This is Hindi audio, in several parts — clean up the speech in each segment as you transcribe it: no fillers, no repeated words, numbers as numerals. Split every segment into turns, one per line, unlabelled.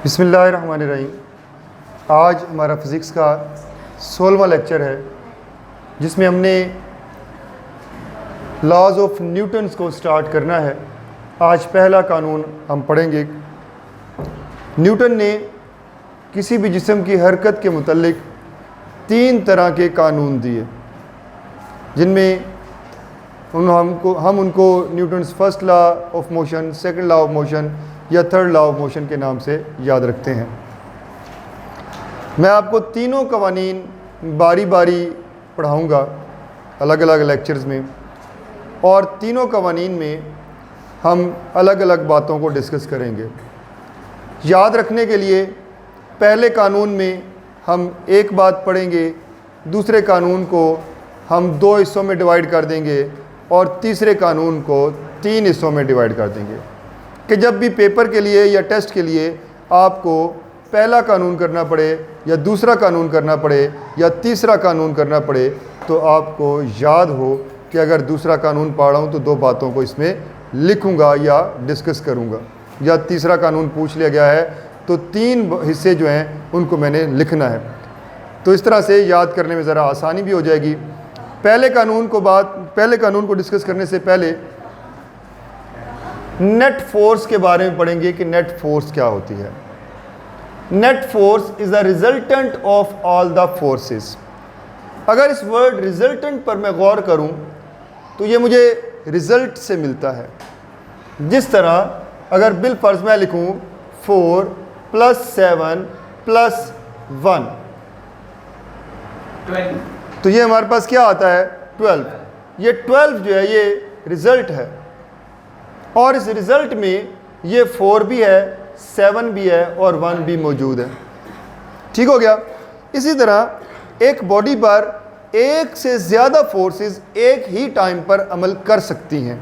बिस्मिल्लाहिर्रहमानिर्रहीम। आज हमारा फ़िज़िक्स का 16वां लेक्चर है जिसमें हमने लॉज ऑफ न्यूटन्स को स्टार्ट करना है। आज पहला कानून हम पढ़ेंगे। न्यूटन ने किसी भी जिस्म की हरकत के मुतल्लिक 3 तरह के कानून दिए जिनमें हम उनको Newton's first law of motion, second law of motion या थर्ड लॉ ऑफ मोशन के नाम से याद रखते हैं। मैं आपको तीनों कवानीन बारी बारी पढ़ाऊँगा अलग अलग लेक्चर्स में, और तीनों कवानीन में हम अलग अलग बातों को डिस्कस करेंगे। याद रखने के लिए पहले कानून में हम एक बात पढ़ेंगे, दूसरे कानून को हम 2 हिस्सों में डिवाइड कर देंगे और तीसरे कानून को 3 हिस्सों में डिवाइड कर देंगे कि जब भी पेपर के लिए या टेस्ट के लिए आपको पहला कानून करना पड़े या दूसरा कानून करना पड़े या तीसरा कानून करना पड़े तो आपको याद हो कि अगर दूसरा कानून पढ़ रहा हूँ तो 2 बातों को इसमें लिखूँगा या डिस्कस करूँगा, या तीसरा कानून पूछ लिया गया है तो 3 हिस्से जो हैं उनको मैंने लिखना है। तो इस तरह से याद करने में ज़रा आसानी भी हो जाएगी। पहले कानून को डिस्कस करने से पहले नेट फोर्स के बारे में पढ़ेंगे कि नेट फोर्स क्या होती है। Net force is a resultant of all the forces. अगर इस वर्ड रिजल्टेंट पर मैं गौर करूं तो ये मुझे रिजल्ट से मिलता है। जिस तरह अगर बिल फर्ज मैं लिखूं 4 + 7 + 1 तो ये हमारे पास क्या आता है 12। ये 12 जो है ये रिजल्ट है, और इस रिज़ल्ट में ये 4 भी है, 7 भी है और 1 भी मौजूद है। ठीक हो गया। इसी तरह एक बॉडी पर एक से ज़्यादा फोर्सेस एक ही टाइम पर अमल कर सकती हैं।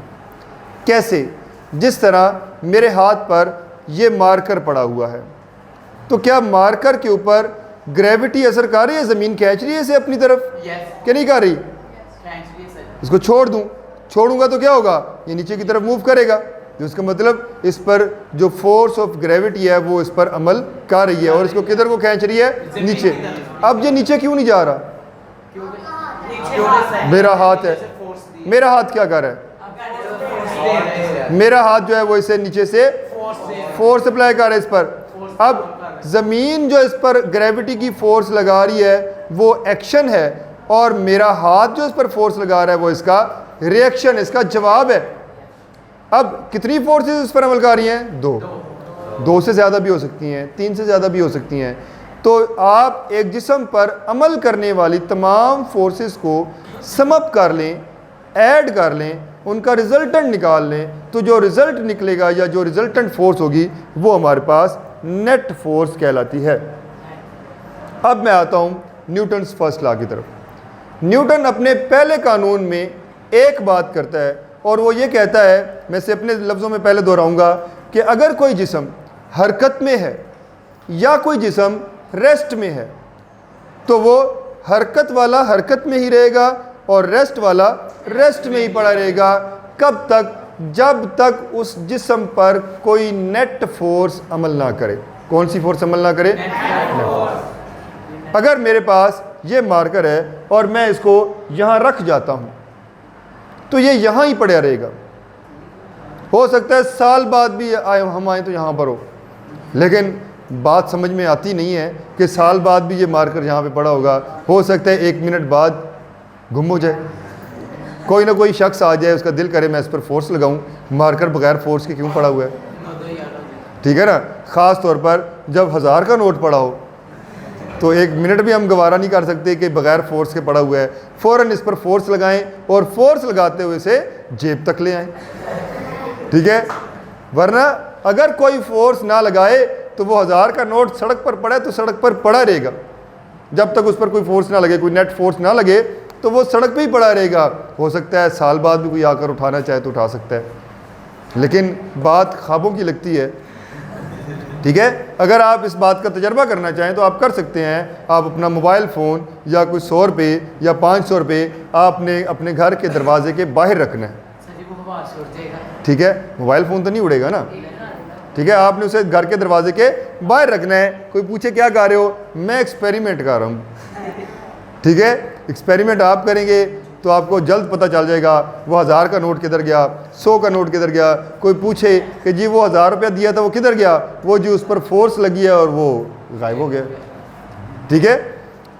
कैसे? जिस तरह मेरे हाथ पर ये मार्कर पड़ा हुआ है, तो क्या मार्कर के ऊपर ग्रेविटी असर कर रही है? ज़मीन खींच रही है इसे अपनी तरफ? क्या नहीं कर रही? इसको छोड़ूंगा तो क्या होगा? ये नीचे की तरफ मूव करेगा। तो इसका मतलब इस पर जो फोर्स ऑफ ग्रेविटी है वो इस पर अमल कर रही है और इसको किधर को खींच रही है? नीचे। अब ये नीचे क्यों नहीं जा रहा? मेरा हाथ है, मेरा हाथ क्या कर रहा है? मेरा हाथ जो है वो इसे नीचे से फोर्स अप्लाई कर रहा है इस पर। अब ज़मीन जो इस पर ग्रेविटी की फोर्स लगा रही है वो एक्शन है, और मेरा हाथ जो इस पर फोर्स लगा रहा है वो इसका रिएक्शन, इसका जवाब है। अब कितनी फोर्सेस इस पर अमल कर रही हैं? 2 से ज़्यादा भी हो सकती हैं, 3 से ज़्यादा भी हो सकती हैं। तो आप एक जिस्म पर अमल करने वाली तमाम फोर्सेस को सम अप कर लें, ऐड कर लें, उनका रिजल्टेंट निकाल लें, तो जो रिज़ल्ट निकलेगा या जो रिजल्टेंट फोर्स होगी वो हमारे पास नेट फोर्स कहलाती है। अब मैं आता हूँ न्यूटन्स फर्स्ट लॉ की तरफ। न्यूटन अपने पहले कानून में एक बात करता है और वो ये कहता है, मैं इसे अपने लफ्ज़ों में पहले दोहराऊंगा, कि अगर कोई जिस्म हरकत में है या कोई जिस्म रेस्ट में है तो वो हरकत वाला हरकत में ही रहेगा और रेस्ट वाला रेस्ट में ही पड़ा रहेगा। कब तक? जब तक उस जिस्म पर कोई नेट फोर्स अमल ना करे। कौन सी फोर्स अमल ना करे? अगर मेरे पास ये मार्कर है और मैं इसको यहाँ रख जाता हूँ तो ये यहाँ ही पड़ा रहेगा। हो सकता है साल बाद भी हम आए तो यहाँ पर हो, लेकिन बात समझ में आती नहीं है कि साल बाद भी ये मार्कर यहाँ पे पड़ा होगा। हो सकता है 1 मिनट बाद गुम हो जाए, कोई ना कोई शख्स आ जाए, उसका दिल करे मैं इस पर फोर्स लगाऊं, मार्कर बगैर फोर्स के क्यों पड़ा हुआ है? ठीक है ना। ख़ास तौर पर जब 1000 का नोट पड़ा हो तो 1 मिनट भी हम गवारा नहीं कर सकते कि बगैर फोर्स के पड़ा हुआ है। फ़ौरन इस पर फोर्स लगाएं और फोर्स लगाते हुए से जेब तक ले आएं। ठीक है। वरना अगर कोई फोर्स ना लगाए तो वो 1000 का नोट सड़क पर पड़ा है तो सड़क पर पड़ा रहेगा। जब तक उस पर कोई फोर्स ना लगे, कोई नेट फोर्स ना लगे, तो वो सड़क पे ही पड़ा रहेगा। हो सकता है साल बाद भी कोई आकर उठाना चाहे तो उठा सकता है, लेकिन बात ख्वाबों की लगती है। ठीक है। अगर आप इस बात का तजर्बा करना चाहें तो आप कर सकते हैं। आप अपना मोबाइल फ़ोन या कोई 100 रुपये या 500 रुपये आपने अपने घर के दरवाजे के बाहर रखना है। ठीक है। मोबाइल फ़ोन तो नहीं उड़ेगा ना, ठीक है, आपने उसे घर के दरवाजे के बाहर रखना है। कोई पूछे क्या कर रहे हो, मैं एक्सपेरिमेंट कर रहा हूँ। ठीक है, एक्सपेरिमेंट आप करेंगे तो आपको जल्द पता चल जाएगा वो 1000 का नोट किधर गया, 100 का नोट किधर गया। कोई पूछे कि जी वो 1000 रुपया दिया था वो किधर गया, वो जी उस पर फोर्स लगी है और वो गायब हो गया। ठीक है,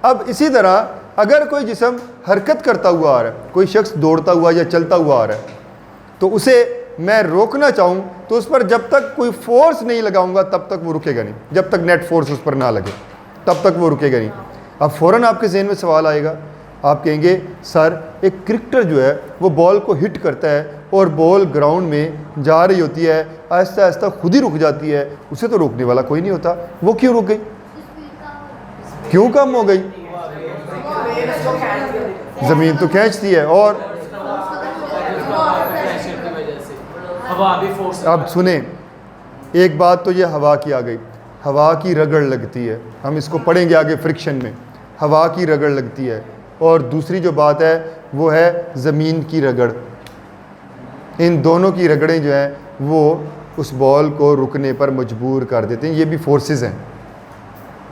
अब इसी तरह अगर कोई जिस्म हरकत करता हुआ आ रहा है, कोई शख्स दौड़ता हुआ या चलता हुआ आ रहा है, तो उसे मैं रोकना चाहूँ तो उस पर जब तक कोई फोर्स नहीं लगाऊंगा तब तक वो रुकेगा नहीं। जब तक नेट फोर्स उस पर ना लगे तब तक वो रुकेगा नहीं। अब फ़ौरन आपके जहन में सवाल आएगा, आप कहेंगे सर एक क्रिकेटर जो है वो बॉल को हिट करता है और बॉल ग्राउंड में जा रही होती है, आहिस्ता आहिस्ता खुद ही रुक जाती है, उसे तो रोकने वाला कोई नहीं होता, वो क्यों रुक गई, क्यों कम हो गई? ज़मीन तो खींचती है और अब सुने, एक बात तो ये हवा की आ गई, हवा की रगड़ लगती है, हम इसको पढ़ेंगे आगे फ्रिक्शन में, हवा की रगड़ लगती है। और दूसरी जो बात है वो है ज़मीन की रगड़। इन दोनों की रगड़ें जो हैं वो उस बॉल को रुकने पर मजबूर कर देते हैं। ये भी फोर्सेस हैं,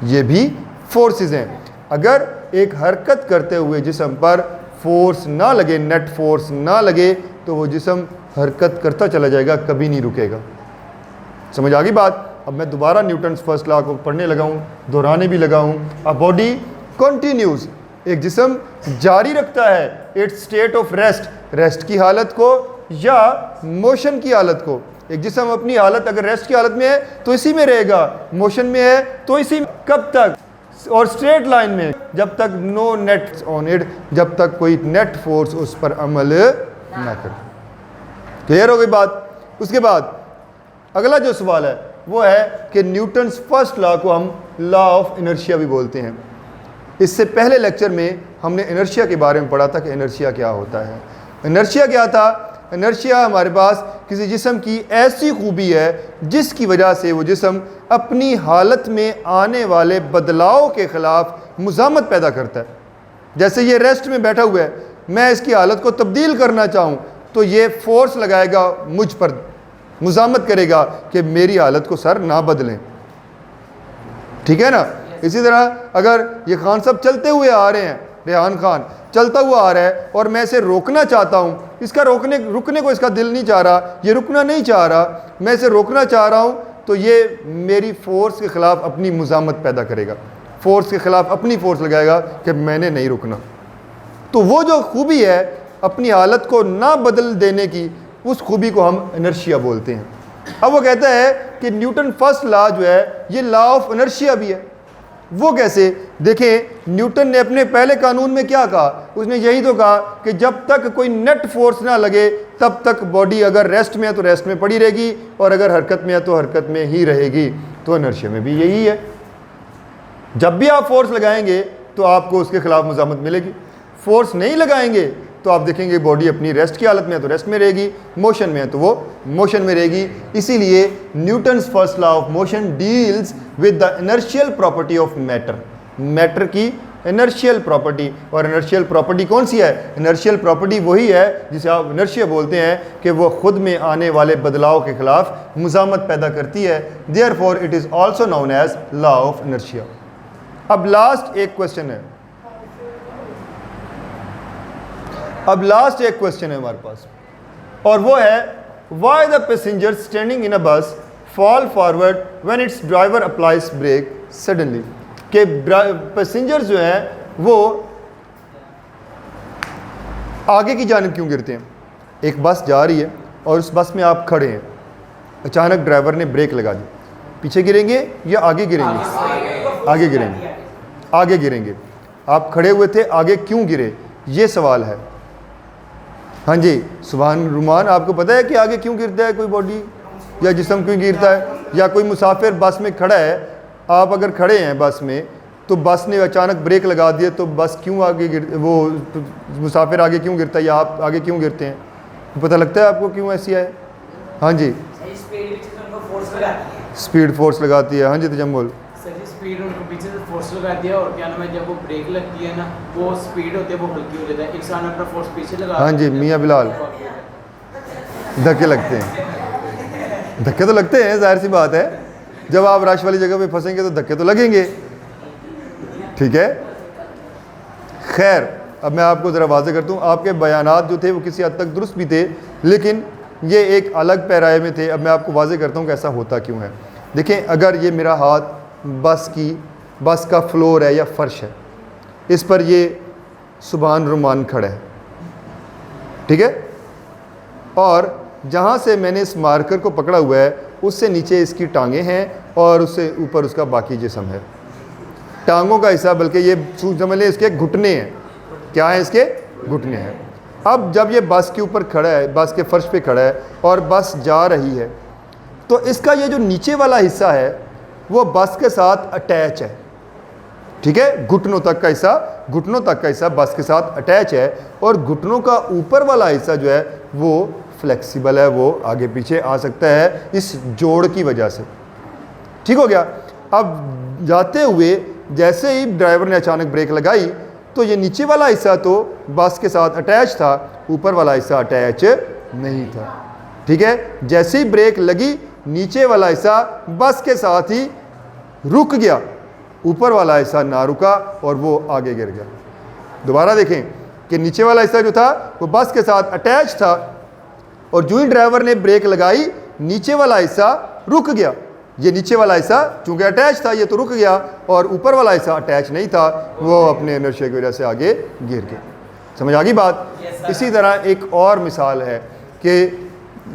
ये भी फोर्सेस हैं। अगर एक हरकत करते हुए जिस्म पर फोर्स ना लगे, नेट फोर्स ना लगे, तो वो जिस्म हरकत करता चला जाएगा, कभी नहीं रुकेगा। समझ आ गई बात? अब मैं दोबारा न्यूटन्स फर्स्ट लॉ को पढ़ने लगा हूँ, दोहराने भी लगा हूँ। अ बॉडी कंटिन्यूज, एक जिस्म जारी रखता है it's state of rest, rest की हालत को या मोशन की हालत को। एक जिस्म अपनी हालत अगर रेस्ट की हालत में है तो इसी में रहेगा, मोशन में है तो इसी में, कब तक? और स्ट्रेट लाइन में, जब तक नो नेट ऑन इट, जब तक कोई नेट फोर्स उस पर अमल ना करे। क्लियर हो गई बात? उसके बाद अगला जो सवाल है वो है कि न्यूटन्स फर्स्ट लॉ को हम लॉ ऑफ इनर्शिया भी बोलते हैं। इससे पहले लेक्चर में हमने इनर्शिया के बारे में पढ़ा था कि इनर्शिया क्या होता है। इनर्शिया क्या था? इनर्शिया हमारे पास किसी जिस्म की ऐसी खूबी है जिसकी वजह से वो जिस्म अपनी हालत में आने वाले बदलाव के ख़िलाफ़ मुज़ामत पैदा करता है। जैसे ये रेस्ट में बैठा हुआ है, मैं इसकी हालत को तब्दील करना चाहूँ तो ये फोर्स लगाएगा मुझ पर, मुज़ामत करेगा कि मेरी हालत को सर ना बदलें। ठीक है ना? इसी तरह अगर ये खान साहब चलते हुए आ रहे हैं, रेहान खान चलता हुआ आ रहा है और मैं इसे रोकना चाहता हूँ, इसका रुकने को इसका दिल नहीं चाह रहा, ये रुकना नहीं चाह रहा, मैं इसे रोकना चाह रहा हूँ, तो ये मेरी फोर्स के ख़िलाफ़ अपनी मुज़ामत पैदा करेगा, फोर्स के ख़िलाफ़ अपनी फोर्स लगाएगा कि मैंने नहीं रुकना। तो वो जो खूबी है अपनी हालत को ना बदल देने की, उस खूबी को हम इनर्शिया बोलते हैं। अब वो कहता है कि न्यूटन फर्स्ट लॉ जो है ये लॉ ऑफ इनर्शिया भी है। वो कैसे? देखें, न्यूटन ने अपने पहले कानून में क्या कहा? उसने यही तो कहा कि जब तक कोई नेट फोर्स ना लगे तब तक बॉडी अगर रेस्ट में है तो रेस्ट में पड़ी रहेगी और अगर हरकत में है तो हरकत में ही रहेगी। तो इनर्शिया में भी यही है, जब भी आप फोर्स लगाएंगे तो आपको उसके खिलाफ मुज़ामत मिलेगी। फोर्स नहीं लगाएंगे तो आप देखेंगे बॉडी अपनी रेस्ट की हालत में है तो रेस्ट में रहेगी, मोशन में है तो वो मोशन में रहेगी। इसीलिए Newton's first law of motion deals with the inertial property of matter, matter की इनर्शियल प्रॉपर्टी। और इनर्शियल प्रॉपर्टी कौन सी है? इनर्शियल प्रॉपर्टी वही है जिसे आप इनर्शिया बोलते हैं कि वो खुद में आने वाले बदलाव के खिलाफ मुज़ामत पैदा करती है। Therefore it is also known as law of inertia. अब लास्ट एक क्वेश्चन है, अब लास्ट एक क्वेश्चन है हमारे पास, और वो है why the passenger standing in a bus fall forward when its driver applies brake suddenly. के पैसेंजर जो हैं वो आगे की जानिब क्यों गिरते हैं? एक बस जा रही है और उस बस में आप खड़े हैं, अचानक ड्राइवर ने ब्रेक लगा दी, पीछे गिरेंगे या आगे गिरेंगे? आगे गिरेंगे, आगे गिरेंगे। आप खड़े हुए थे, आगे क्यों गिरे? ये सवाल है। हाँ जी, सुभान रुमान, आपको पता है कि आगे क्यों गिरता है कोई बॉडी या जिस्म क्यों गिरता है? या कोई मुसाफिर बस में खड़ा है, आप अगर खड़े हैं बस में तो बस ने अचानक ब्रेक लगा दिया तो बस क्यों आगे वो मुसाफिर आगे क्यों गिरता है या आप आगे क्यों गिरते हैं? पता लगता है आपको क्यों ऐसी है? हाँ जी, स्पीड फोर्स लगाती है। हाँ जी तजम्मुल,
स्पीड उनको पीछे से फोर्स लगाती है और क्या नाम है, जब वो ब्रेक लगती है ना वो स्पीड होती है वो हल्की हो जाता है, इंसान अपना फोर्स पीछे लगा।
हाँ जी मियाँ बिलाल, धक्के लगते हैं। धक्के तो लगते हैं, जाहिर सी बात है, जब आप रश वाली जगह पे फंसेंगे तो धक्के तो लगेंगे, ठीक है। खैर, अब मैं आपको ज़रा वाज़ेह करता हूँ, आपके बयानात जो थे वो किसी हद तक दुरुस्त भी थे, लेकिन ये एक अलग पैराए में थे। अब मैं आपको वाज़ेह करता हूँ कि ऐसा होता क्यों है। देखें, अगर ये मेरा हाथ बस का फ्लोर है या फ़र्श है, इस पर ये सुभान रुमान खड़ा है, ठीक है, और जहाँ से मैंने इस मार्कर को पकड़ा हुआ है उससे नीचे इसकी टांगें हैं और उससे ऊपर उसका बाकी जिस्म है। टांगों का हिस्सा, बल्कि ये समझ लें इसके घुटने हैं। क्या है? इसके घुटने हैं। अब जब ये बस के ऊपर खड़ा है, बस के फर्श पे खड़ा है और बस जा रही है, तो इसका ये जो नीचे वाला हिस्सा है वो बस के साथ अटैच है, ठीक है। घुटनों तक का हिस्सा बस के साथ अटैच है, और घुटनों का ऊपर वाला हिस्सा जो है वो फ्लेक्सिबल है, वो आगे पीछे आ सकता है इस जोड़ की वजह से, ठीक हो गया। अब जाते हुए जैसे ही ड्राइवर ने अचानक ब्रेक लगाई तो ये नीचे वाला हिस्सा तो बस के साथ अटैच था, ऊपर वाला हिस्सा अटैच नहीं था, ठीक है। जैसे ही ब्रेक लगी, नीचे वाला हिस्सा बस के साथ ही रुक गया, ऊपर वाला हिस्सा ना रुका और वो आगे गिर गया। दोबारा देखें कि नीचे वाला हिस्सा जो था वो बस के साथ अटैच था, और जो ही ड्राइवर ने ब्रेक लगाई, नीचे वाला हिस्सा रुक गया। ये नीचे वाला हिस्सा चूंकि अटैच था, ये तो रुक गया, और ऊपर वाला हिस्सा अटैच नहीं था, वो अपने इनर्शिया की वजह से आगे गिर गया। समझ आ गई बात? इसी तरह एक और मिसाल है कि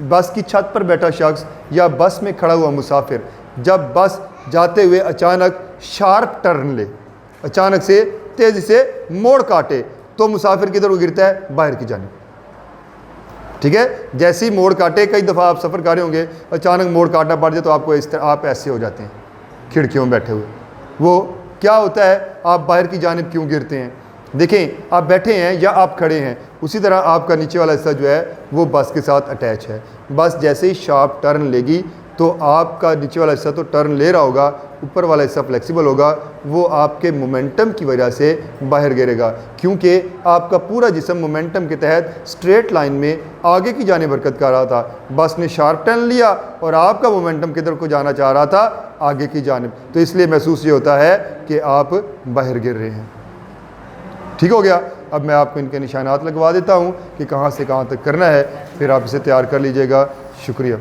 बस की छत पर बैठा शख्स या बस में खड़ा हुआ मुसाफिर जब बस जाते हुए अचानक शार्प टर्न ले, अचानक से तेज़ी से मोड़ काटे, तो मुसाफिर किधर को गिरता है? बाहर की जानिब, ठीक है। जैसे ही मोड़ काटे, कई दफ़ा आप सफ़र कर रहे होंगे, अचानक मोड़ काटना पड़ जाए तो आपको इस तरह आप ऐसे हो जाते हैं खिड़कियों में बैठे हुए। वो क्या होता है? आप बाहर की जानिब क्यों गिरते हैं? देखें, आप बैठे हैं या आप खड़े हैं, उसी तरह आपका नीचे वाला हिस्सा जो है वो बस के साथ अटैच है। बस जैसे ही शार्प टर्न लेगी तो आपका नीचे वाला हिस्सा तो टर्न ले रहा होगा, ऊपर वाला हिस्सा फ्लेक्सिबल होगा, वो आपके मोमेंटम की वजह से बाहर गिरेगा, क्योंकि आपका पूरा जिस्म मोमेंटम के तहत स्ट्रेट लाइन में आगे की जानिब हरकत कर रहा था। बस ने शार्प टर्न लिया और आपका मोमेंटम किधर को जाना चाह रहा था? आगे की जानिब, तो इसलिए महसूस ये होता है कि आप बाहर गिर रहे हैं, ठीक हो गया। अब मैं आपको इनके निशानात लगवा देता हूँ कि कहाँ से कहाँ तक करना है, फिर आप इसे तैयार कर लीजिएगा। शुक्रिया।